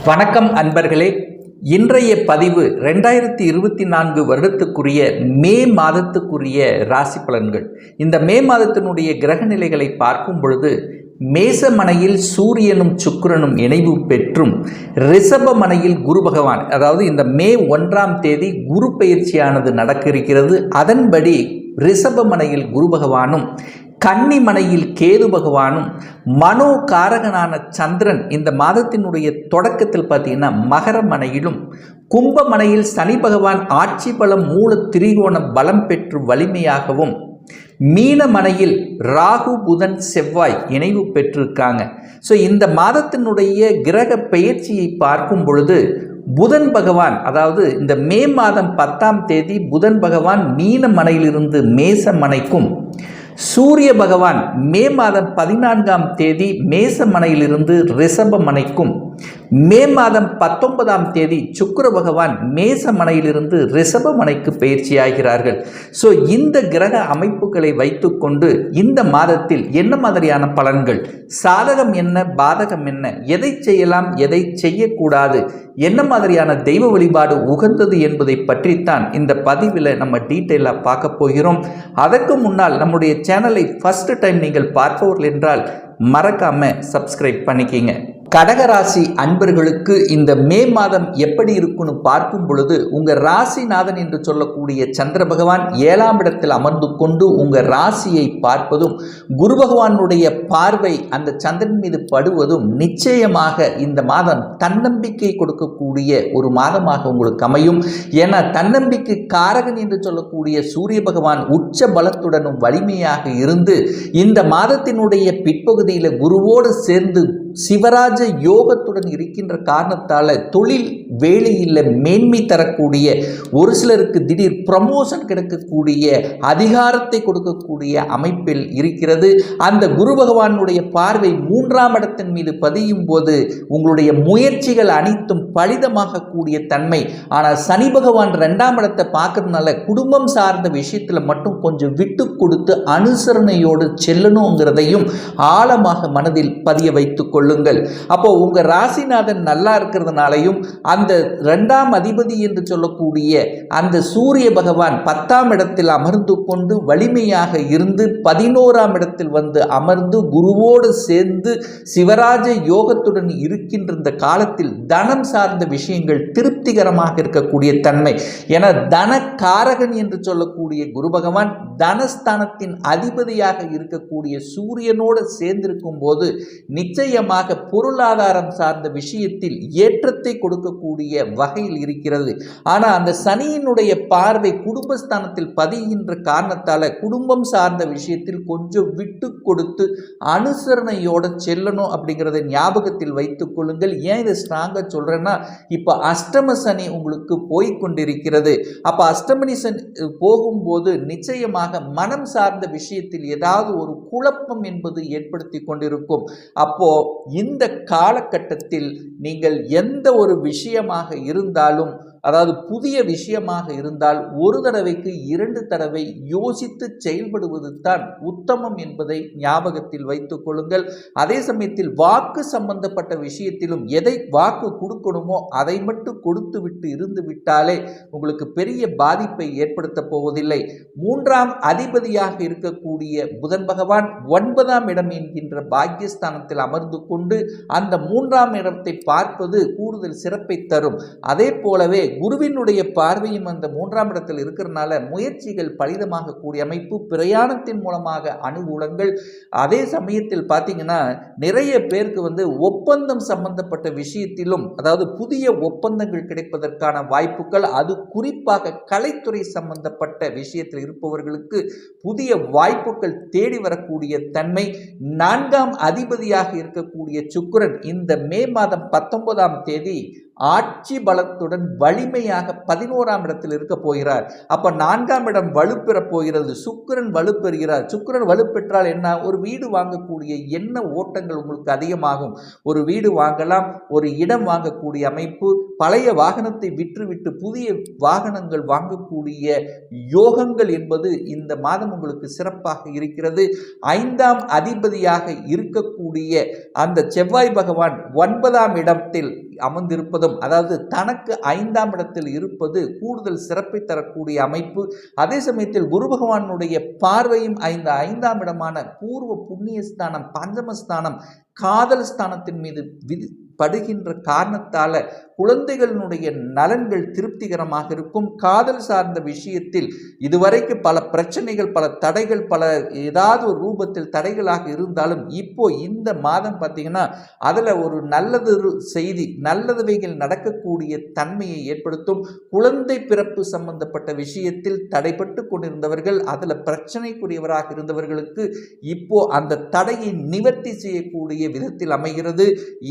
வணக்கம் அன்பர்களே. இன்றைய பதிவு 2024 வருடத்துக்குரிய மே மாதத்துக்குரிய ராசி பலன்கள். இந்த மே மாதத்தினுடைய கிரக நிலைகளை பார்க்கும் பொழுது மேசமனையில் சூரியனும் சுக்கிரனும் இணைவு பெற்றும் ரிஷபமனையில் குரு பகவான், அதாவது இந்த மே 1ஆம் தேதி குரு பயிற்சியானது நடக்க இருக்கிறது. அதன்படி ரிஷபமனையில் குரு பகவானும் கன்னிமனையில் கேது பகவானும் மனோ காரகனான சந்திரன் இந்த மாதத்தினுடைய தொடக்கத்தில் பார்த்தீங்கன்னா மகரமனையிலும் கும்பமனையில் சனி பகவான் ஆட்சி பலம் மூல திரிகோண பலம் பெற்று வலிமையாகவும் மீனமனையில் ராகு புதன் செவ்வாய் இணைவு பெற்றிருக்காங்க. ஸோ இந்த மாதத்தினுடைய கிரக பெயர்ச்சியை பார்க்கும் பொழுது புதன் பகவான், அதாவது இந்த மே மாதம் 10ஆம் தேதி புதன் பகவான் மீனமனையிலிருந்து மேசமனைக்கும், சூரிய பகவான் மே மாதம் 14ஆம் தேதி மேசமனையிலிருந்து ரிஷபமனைக்கும், மே மாதம் 19ஆம் தேதி சுக்கிர பகவான் மேசமனையிலிருந்து ரிஷபமனைக்கு பயிற்சியாகிறார்கள். ஸோ இந்த கிரக அமைப்புகளை வைத்துக்கொண்டு இந்த மாதத்தில் என்ன மாதிரியான பலன்கள், சாதகம் என்ன பாதகம் என்ன, எதை செய்யலாம் எதை செய்யக்கூடாது, என்ன மாதிரியான தெய்வ வழிபாடு உகந்தது என்பதை பற்றித்தான் இந்த பதிவில் நம்ம டீட்டெயிலாக பார்க்க போகிறோம். அதற்கு முன்னால் நம்முடைய சேனலை ஃபர்ஸ்ட் டைம் நீங்கள் பார்ப்பவர்கள் என்றால் மறக்காம சப்ஸ்கிரைப் பண்ணிக்கிங்க. கடகராசி அன்பர்களுக்கு இந்த மே மாதம் எப்படி இருக்குன்னு பார்க்கும் பொழுது உங்கள் ராசிநாதன் என்று சொல்லக்கூடிய சந்திர பகவான் 7ஆம் இடத்தில் அமர்ந்து கொண்டு உங்கள் ராசியை பார்ப்பதும் குரு பகவானுடைய பார்வை அந்த சந்திரன் மீது படுவதும் நிச்சயமாக இந்த மாதம் தன்னம்பிக்கை கொடுக்கக்கூடிய ஒரு மாதமாக உங்களுக்கு அமையும். ஏன்னா தன்னம்பிக்கை காரகன் என்று சொல்லக்கூடிய சூரிய பகவான் உச்ச பலத்துடனும் வலிமையாக இருந்து இந்த மாதத்தினுடைய பிற்பகுதியில் குருவோடு சேர்ந்து சிவராஜ யோகத்துடன் இருக்கின்ற காரணத்தால் தொழில் வேலையில் மேன்மை தரக்கூடிய, ஒரு சிலருக்கு திடீர் ப்ரமோஷன் கிடைக்கக்கூடிய, அதிகாரத்தை கொடுக்கக்கூடிய அமைப்பில் இருக்கிறது. அந்த குரு பகவானுடைய பார்வை 3ஆம் இடத்தின் மீது பதியும் போது உங்களுடைய முயற்சிகள் அனைத்தும் பலிதமாக கூடிய தன்மை. ஆனால் சனி பகவான் 2ஆம் இடத்தை பார்க்கறதுனால குடும்பம் சார்ந்த விஷயத்தில் மட்டும் கொஞ்சம் விட்டு கொடுத்து அனுசரணையோடு செல்லணுங்கிறதையும் ஆழமாக மனதில் பதிய வைத்துக் கொள்ளுங்கள். அப்போ உங்க ராசிநாதன் நல்லா இருக்கிறதுனாலையும் அந்த 2ஆம் அதிபதி என்று சொல்லக்கூடிய அந்த சூரிய பகவான் 10ஆம் இடத்தில் அமர்ந்து கொண்டு வலிமையாக இருந்து 11ஆம் இடத்தில் வந்து அமர்ந்து குருவோடு சேர்ந்து சிவராஜ யோகத்துடன் இருக்கின்ற இந்த காலத்தில் தனம் சார்ந்த விஷயங்கள் திருப்திகரமாக இருக்கக்கூடிய தன்மை. என தன காரகன் என்று சொல்லக்கூடிய குரு பகவான் தனஸ்தானத்தின் அதிபதியாக இருக்கக்கூடிய சூரியனோடு சேர்ந்திருக்கும் போது நிச்சயமாக பொருளாதாரம் சார்ந்த விஷயத்தில் ஏற்றத்தை கொடுக்கக்கூடிய வகையில் இருக்கிறது. ஆனால் அந்த சனியினுடைய பார்வை குடும்பஸ்தானத்தில் பதிகின்ற காரணத்தால் குடும்பம் சார்ந்த விஷயத்தில் கொஞ்சம் விட்டு கொடுத்து அனுசரணையோடு செல்லணும் அப்படிங்கிறத ஞாபகத்தில் வைத்துக் கொள்ளுங்கள். ஏன் இதை ஸ்ட்ராங்காக சொல்கிறேன்னா, இப்போ அஷ்டம சனி உங்களுக்கு போய்கொண்டிருக்கிறது. அப்போ அஷ்டமணி சனி போகும்போது நிச்சயமாக மனம் சார்ந்த விஷயத்தில் ஏதாவது ஒரு குழப்பம் என்பது ஏற்படுத்தி கொண்டிருக்கும். அப்போ இந்த காலகட்டத்தில் நீங்கள் எந்த ஒரு விஷயமாக இருந்தாலும், அதாவது புதிய விஷயமாக இருந்தால் ஒரு தடவைக்கு 2 தடவை யோசித்து செயல்படுவது தான் உத்தமம் என்பதை ஞாபகத்தில் வைத்துக் கொள்ளுங்கள். அதே சமயத்தில் வாக்கு சம்பந்தப்பட்ட விஷயத்திலும் எதை வாக்கு கொடுக்கணுமோ அதை மட்டும் கொடுத்து விட்டு இருந்து விட்டாலே உங்களுக்கு பெரிய பாதிப்பை ஏற்படுத்த போவதில்லை. 3ஆம் அதிபதியாக இருக்கக்கூடிய புதன் பகவான் 9ஆம் இடம் என்கின்ற பாக்கியஸ்தானத்தில் அமர்ந்து கொண்டு அந்த 3ஆம் இடத்தை பார்ப்பது கூடுதல் சிறப்பை தரும். அதே போலவே குருவினுடைய பார்வையும் அந்த 3ஆம் இடத்தில் இருக்கிறதுனால முயற்சிகள் பலிதமாக கூடிய அமைப்பு, பிரயாணத்தின் மூலமாக அனுகூலங்கள். அதே சமயத்தில் பார்த்தீங்கன்னா நிறைய பேருக்கு ஒப்பந்தம் சம்பந்தப்பட்ட விஷயத்திலும், அதாவது புதிய ஒப்பந்தங்கள் கிடைப்பதற்கான வாய்ப்புகள், அது குறிப்பாக கலைத்துறை சம்பந்தப்பட்ட விஷயத்தில் இருப்பவர்களுக்கு புதிய வாய்ப்புகள் தேடி வரக்கூடிய தன்மை. 4ஆம் அதிபதியாக இருக்கக்கூடிய சுக்கிரன் இந்த மே மாதம் 19ஆம் தேதி ஆட்சி பலத்துடன் வலிமையாக 11ஆம் இடத்தில் இருக்க போகிறார். அப்ப 4ஆம் இடம் வலுப்பெற போகிறது. சுக்கிரன் வலுப்பெறுகிறார். சுக்கிரன் வலுப்பெற்றால் என்ன, ஒரு வீடு வாங்கக்கூடிய எண்ண ஓட்டங்கள் உங்களுக்கு அதிகமாகும். ஒரு வீடு வாங்கலாம், ஒரு இடம் வாங்கக்கூடிய அமைப்பு, பழைய வாகனத்தை விற்றுவிட்டு புதிய வாகனங்கள் வாங்கக்கூடிய யோகங்கள் என்பது இந்த மாதம் உங்களுக்கு சிறப்பாக இருக்கிறது. 5ஆம் அதிபதியாக இருக்கக்கூடிய அந்த செவ்வாய் பகவான் 9ஆம் இடத்தில் அமர்ந்திருப்பதும், அதாவது தனக்கு 5ஆம் இடத்தில் இருப்பது கூடுதல் சிறப்பை தரக்கூடிய அமைப்பு. அதே சமயத்தில் குரு பகவானுடைய பார்வையும் 5ஆம் இடமான பூர்வ புண்ணிய ஸ்தானம், பஞ்சமஸ்தானம், காதல் ஸ்தானத்தின் மீது படுகின்ற காரணத்தால குழந்தைகளினுடைய நலன்கள் திருப்திகரமாக இருக்கும். காதல் சார்ந்த விஷயத்தில் இதுவரைக்கு பல பிரச்சனைகள், பல தடைகள், பல ஏதாவது ஒரு ரூபத்தில் தடைகளாக இருந்தாலும் இப்போ இந்த மாதம் பார்த்தீங்கன்னா அதில் ஒரு நல்லது செய்தி, நல்லதுவைகள் நடக்கக்கூடிய தன்மையை ஏற்படுத்தும். குழந்தை பிறப்பு சம்பந்தப்பட்ட விஷயத்தில் தடைப்பட்டு கொண்டிருந்தவர்கள், அதில் பிரச்சனைக்குரியவராக இருந்தவர்களுக்கு இப்போ அந்த தடையை நிவர்த்தி செய்யக்கூடிய விதத்தில் அமைகிறது.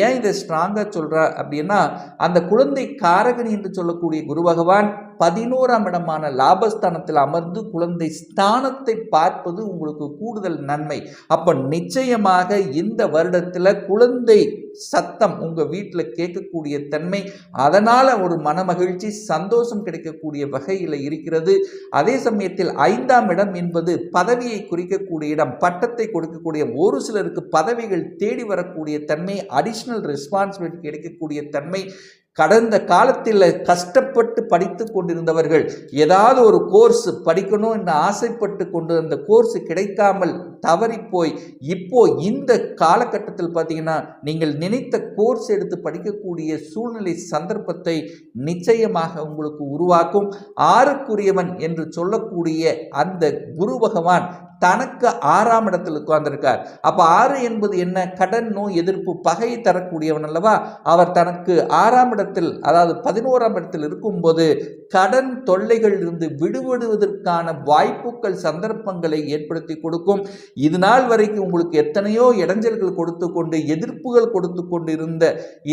ஏன் இதை ஸ்ட்ராங்காக சொல்கிறா அப்படின்னா, அந்த குழந்தை காரகன் என்று சொல்லக்கூடிய குரு பகவான் 11ஆம் இடமான லாபஸ்தானத்தில் அமர்ந்து குழந்தை ஸ்தானத்தை பார்ப்பது உங்களுக்கு கூடுதல் நன்மை. அப்ப நிச்சயமாக இந்த வருடத்தில் குழந்தை சத்தம் உங்க வீட்டில் கேட்கக்கூடிய தன்மை, அதனால ஒரு மனமகிழ்ச்சி, சந்தோஷம் கிடைக்கக்கூடிய வகையில் இருக்கிறது. அதே சமயத்தில் 5ஆம் இடம் என்பது பதவியை குறிக்கக்கூடிய இடம், பட்டத்தை கொடுக்கக்கூடிய, ஒரு சிலருக்கு பதவிகள் தேடி வரக்கூடிய தன்மை, அடிஷனல் ரெஸ்பான்சிபிலிட்டி கிடைக்கக்கூடிய தன்மை. கடந்த காலத்தில் கஷ்டப்பட்டு படித்து கொண்டிருந்தவர்கள் ஏதாவது ஒரு கோர்ஸ் படிக்கணும் என்று ஆசைப்பட்டு கொண்டு அந்த கோர்ஸ் கிடைக்காமல் தவறி போய் இப்போ இந்த காலகட்டத்தில் பார்த்தீங்கன்னா நீங்கள் நினைத்த கோர்ஸ் எடுத்து படிக்கக்கூடிய சூழ்நிலை சந்தர்ப்பத்தை நிச்சயமாக உங்களுக்கு உருவாக்கும். 6க்குரியவன் என்று சொல்லக்கூடிய அந்த குரு பகவான் தனக்கு 6ஆம் இடத்தில் உட்கார்ந்திருக்கார். அப்ப 6 என்பது என்ன? கடன், நோய் எதிர்ப்பு, பகை தரக்கூடியவன் அல்லவா. அவர் தனக்கு 6ஆம் இடத்தில், அதாவது 11ஆம் இடத்தில் இருக்கும்போது கடன் தொல்லைகள் இருந்து விடுபடுவதற்கான வாய்ப்புகள், சந்தர்ப்பங்களை ஏற்படுத்தி கொடுக்கும். இது நாள் வரைக்கும் உங்களுக்கு எத்தனையோ இடைஞ்சல்கள் கொடுத்து கொண்டு, எதிர்ப்புகள் கொடுத்து கொண்டு இருந்த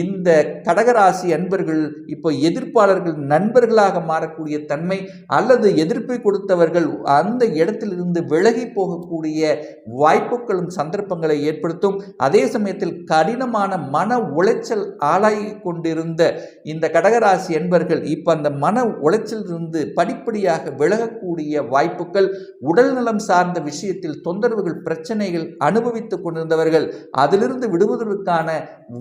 இந்த கடகராசி அன்பர்கள் இப்போ எதிர்ப்பாளர்கள் நண்பர்களாக மாறக்கூடிய தன்மை, அல்லது எதிர்ப்பை கொடுத்தவர்கள் அந்த இடத்திலிருந்து விலகி போகக்கூடிய வாய்ப்புகளும் சந்தர்ப்பங்களை ஏற்படுத்தும். அதே சமயத்தில் கடினமான மன உளைச்சல் ஆளாகி கொண்டிருந்த இந்த கடகராசி என்பர்கள் இப்ப அந்த மன உளைச்சல் இருந்து படிப்படியாக விலகக்கூடிய வாய்ப்புகள், உடல் நலம் சார்ந்த விஷயத்தில் தொந்தரவுகள், பிரச்சனைகள் அனுபவித்துக் கொண்டிருந்தவர்கள் அதிலிருந்து விடுவதற்கான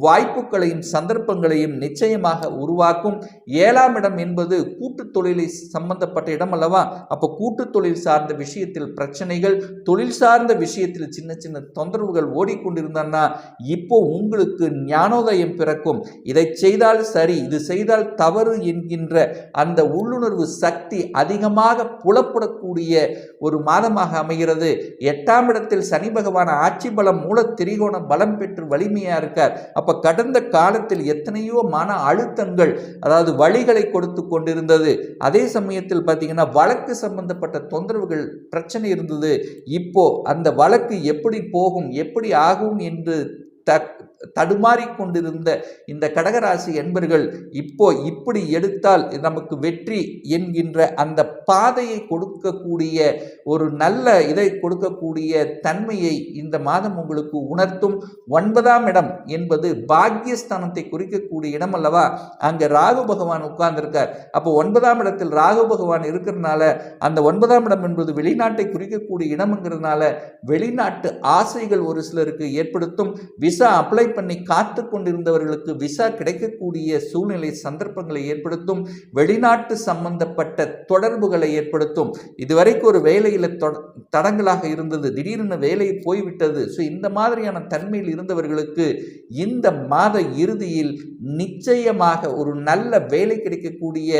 வாய்ப்புகளையும் சந்தர்ப்பங்களையும் நிச்சயமாக உருவாக்கும். 7ஆம் இடம் என்பது கூட்டு தொழிலை சம்பந்தப்பட்ட இடம் அல்லவா. அப்ப கூட்டு தொழில் சார்ந்த விஷயத்தில் பிரச்சனைகள், தொழில் சார்ந்த விஷயத்தில் சின்ன சின்ன தொந்தரவுகள் ஓடிக்கொண்டிருந்தா இப்போ உங்களுக்கு ஞானோதயம் பிறக்கும். இதை செய்தால் சரி, இது செய்தால் தவறு என்கின்ற அந்த உள்ளுணர்வு சக்தி அதிகமாக புலப்படக்கூடிய ஒரு மாதமாக அமைகிறது. 8ஆம் இடத்தில் சனி பகவான் ஆட்சி பலம், மூல திரிகோண பலம் பெற்று வலிமையா இருக்கார். அப்ப கடந்த காலத்தில் எத்தனையோ மன அழுத்தங்கள், அதாவது வழிகளை கொடுத்து கொண்டிருந்தது. அதே சமயத்தில் பார்த்தீங்கன்னா வழக்கு சம்பந்தப்பட்ட தொந்தரவுகள், பிரச்சனை இருந்தது. இப்போ அந்த வழக்கு எப்படி போகும், எப்படி ஆகும் என்று தடுமாறி கொண்டிருந்த இந்த கடகராசி என்பர்கள் இப்போ இப்படி எடுத்தால் நமக்கு வெற்றி என்கின்ற அந்த பாதையை கொடுக்கக்கூடிய ஒரு நல்ல இதை கொடுக்கக்கூடிய தன்மையை இந்த மாதம் உங்களுக்கு உணர்த்தும். 9ஆம் இடம் என்பது பாக்கியஸ்தானத்தை குறிக்கக்கூடிய இடம் அல்லவா. அங்க ராகு பகவான் உட்கார்ந்திருக்கார். அப்போ 9ஆம் இடத்தில் ராகு பகவான் இருக்கிறதுனால அந்த 9ஆம் இடம் என்பது வெளிநாட்டை குறிக்கக்கூடிய இடம்ங்கிறதுனால வெளிநாட்டு ஆசைகள் ஒரு சிலருக்கு ஏற்படுத்தும். விசா அப்ளை பண்ணி காத்து கொண்டிருந்தவர்களுக்கு விசா கிடைக்கக்கூடிய சூழ்நிலை, சந்தர்ப்பங்களை ஏற்படுத்தும். வெளிநாட்டு சம்பந்தப்பட்ட தொடர்புகளை ஏற்படுத்தும். இதுவரைக்கும் ஒரு வேலையில் தடங்களாக இருந்தது, திடீரென வேலை போய்விட்டது. ஸோ இந்த மாதிரியான தன்மையில் இருந்தவர்களுக்கு இந்த மாத இறுதியில் நிச்சயமாக ஒரு நல்ல வேலை கிடைக்கக்கூடிய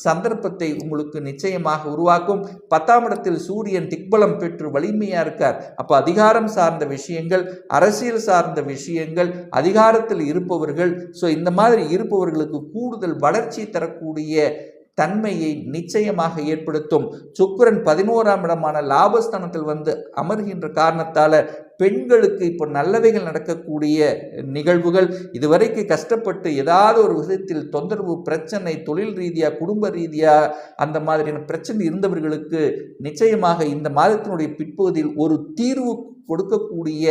சந்தர்ப்பத்தை உங்களுக்கு நிச்சயமாக உருவாக்கும். 10ஆம் இடத்தில் சூரியன் திக்பலம் பெற்று வலிமையா இருக்கார். அப்ப அதிகாரம் சார்ந்த விஷயங்கள், அரசியல் சார்ந்த விஷயங்கள், அதிகாரத்தில் இருப்பவர்கள், ஸோ இந்த மாதிரி இருப்பவர்களுக்கு கூடுதல் வளர்ச்சி தரக்கூடிய தன்மையை நிச்சயமாக ஏற்படுத்தும். சுக்கிரன் 11ஆம் இடமான லாபஸ்தானத்தில் வந்து அமர்கின்ற காரணத்தால பெண்களுக்கு இப்போ நல்லவைகள் நடக்கக்கூடிய நிகழ்வுகள், இதுவரைக்கும் கஷ்டப்பட்டு ஏதாவது ஒரு விதத்தில் தொந்தரவு, பிரச்சனை, தொழில் ரீதியாக, குடும்ப ரீதியாக அந்த மாதிரியான பிரச்சனை இருந்தவர்களுக்கு நிச்சயமாக இந்த மாதத்தினுடைய பிற்பகுதியில் ஒரு தீர்வு கொடுக்கக்கூடிய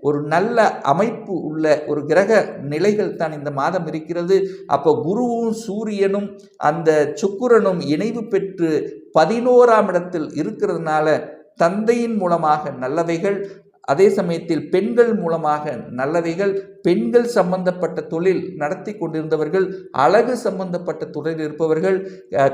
ஒரு நல்ல அமைப்பு உள்ள ஒரு கிரக நிலைகள் தான் இந்த மாதம் இருக்கிறது. அப்போ குருவும் சூரியனும் அந்த சுக்கிரனும் இணைவு பெற்று 11ஆம் இடத்தில் இருக்கிறதுனால தந்தையின் மூலமாக நல்லவைகள், அதே சமயத்தில் பெண்கள் மூலமாக நல்லவைகள், பெண்கள் சம்பந்தப்பட்ட தொழில் நடத்தி கொண்டிருந்தவர்கள், அழகு சம்பந்தப்பட்ட துறையில் இருப்பவர்கள்,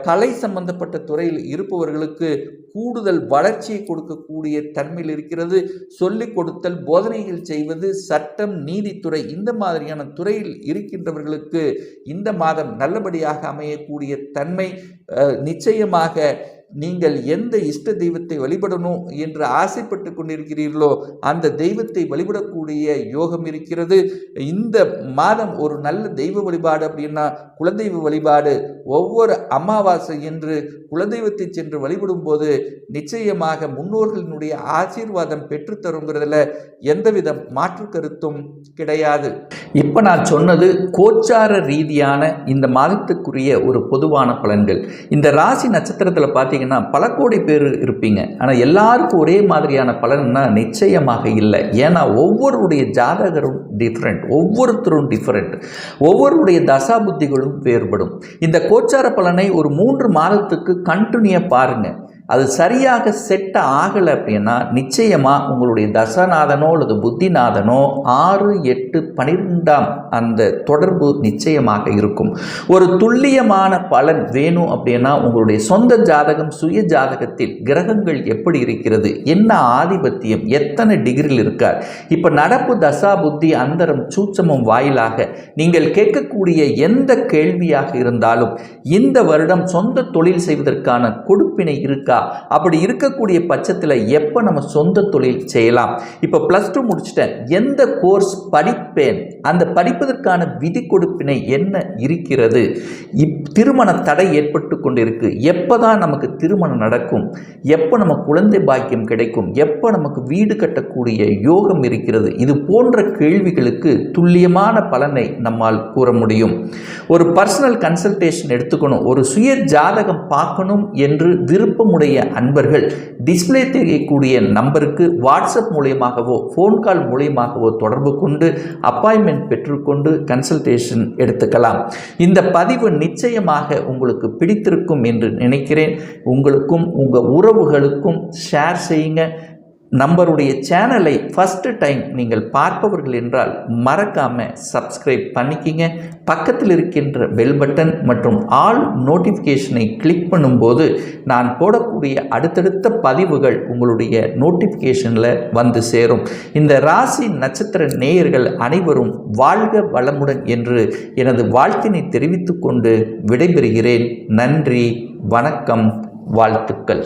கலை சம்பந்தப்பட்ட துறையில் இருப்பவர்களுக்கு கூடுதல் வளர்ச்சியை கொடுக்கக்கூடிய தன்மையில் இருக்கிறது. சொல்லிக் கொடுத்தல், போதனைகள் செய்வது, சட்டம், நீதித்துறை இந்த மாதிரியான துறையில் இருக்கின்றவர்களுக்கு இந்த மாதம் நல்லபடியாக அமையக்கூடிய தன்மை. நிச்சயமாக நீங்கள் எந்த இஷ்ட தெய்வத்தை வழிபடணும் என்று ஆசைப்பட்டு கொண்டிருக்கிறீர்களோ அந்த தெய்வத்தை வழிபடக்கூடிய யோகம் இருக்கிறது. இந்த மாதம் ஒரு நல்ல தெய்வ வழிபாடு அப்படின்னா குலதெய்வ வழிபாடு. ஒவ்வொரு அமாவாசை என்று குலதெய்வத்தை சென்று வழிபடும் போது நிச்சயமாக முன்னோர்களினுடைய ஆசீர்வாதம் பெற்றுத்தருங்கிறதுல எந்தவித மாற்று கருத்தும் கிடையாது. இப்போ நான் சொன்னது கோச்சார ரீதியான இந்த மாதத்துக்குரிய ஒரு பொதுவான பலன்கள். இந்த ராசி நட்சத்திரத்தில் பார்த்தீங்கன்னா பல கோடி பேர் இருப்பீங்க, ஆனால் எல்லாருக்கும் ஒரே மாதிரியான பலன்னா நிச்சயமாக இல்லை. ஏன்னா ஒவ்வொருடைய ஜாதகரும் டிஃப்ரெண்ட், ஒவ்வொருத்தரும் டிஃப்ரெண்ட், ஒவ்வொருடைய தசா புத்திகளும் வேறுபடும். இந்த கோச்சார பலனை ஒரு 3 மாதத்துக்கு கண்டினியூவாக பாருங்கள். அது சரியாக செட் ஆகலை அப்படின்னா நிச்சயமாக உங்களுடைய தசநாதனோ அல்லது புத்திநாதனோ 6, 8, 12 அந்த தொடர்பு நிச்சயமாக இருக்கும். ஒரு துல்லியமான பலன் வேணும் அப்படின்னா உங்களுடைய சொந்த ஜாதகம், சுய ஜாதகத்தில் கிரகங்கள் எப்படி இருக்கிறது, என்ன ஆதிபத்தியம், எத்தனை டிகிரியில் இருக்கார், இப்போ நடப்பு தசா புத்தி அந்தரம் சூட்சமும் வாயிலாக நீங்கள் கேட்கக்கூடிய எந்த கேள்வியாக இருந்தாலும் இந்த வருடம் சொந்த தொழில் செய்வதற்கான கொடுப்பினை இருக்கா, அப்படி இருக்கக்கூடிய பட்சத்தில் எப்போ நம்ம சொந்த தொழில் செய்யலாம், இப்போ +2 முடிச்சிட்டேன் எந்த கோர்ஸ் படிப்பேன், அந்த படிப்பதற்கான விதி கொடுப்பினை என்ன இருக்கிறது, திருமண தடை ஏற்பட்டு கொண்டிருக்கு, எப்போ தான் நமக்கு திருமணம் நடக்கும், எப்போ நம்ம குழந்தை பாக்கியம் கிடைக்கும், எப்போ நமக்கு வீடு கட்டக்கூடிய யோகம் இருக்கிறது, இது போன்ற கேள்விகளுக்கு துல்லியமான பலனை நம்மால் கூற முடியும். ஒரு பர்சனல் கன்சல்டேஷன் எடுத்துக்கணும், ஒரு சுய ஜாதகம் பார்க்கணும் என்று விருப்பமுடைய அன்பர்கள் டிஸ்பிளே தெரியக்கூடிய நம்பருக்கு வாட்ஸ்அப் மூலமாகவோ ஃபோன் கால் மூலமாகவோ தொடர்பு கொண்டு அப்பாயின்மெண்ட் பெற்றுக்கொண்டு கன்சல்டேஷன் எடுத்துக்கலாம். இந்த பதிவு நிச்சயமாக உங்களுக்கு பிடித்திருக்கும் என்று நினைக்கிறேன். உங்களுக்கும் உங்கள் உறவுகளுக்கும் ஷேர் செய்யுங்க. நம்மளுடைய சேனலை ஃபஸ்ட்டு டைம் நீங்கள் பார்ப்பவர்கள் என்றால் மறக்காமல் சப்ஸ்கிரைப் பண்ணிக்கிங்க. பக்கத்தில் இருக்கின்ற பெல் பட்டன் மற்றும் ஆல் நோட்டிஃபிகேஷனை கிளிக் பண்ணும்போது நான் போடக்கூடிய அடுத்தடுத்த பதிவுகள் உங்களுடைய நோட்டிஃபிகேஷனில் வந்து சேரும். இந்த ராசி நட்சத்திர நேயர்கள் அனைவரும் வாழ்க வளமுடன் என்று எனது வாழ்த்தினை தெரிவித்துக்கொண்டு விடைபெறுகிறேன். நன்றி, வணக்கம், வாழ்த்துக்கள்.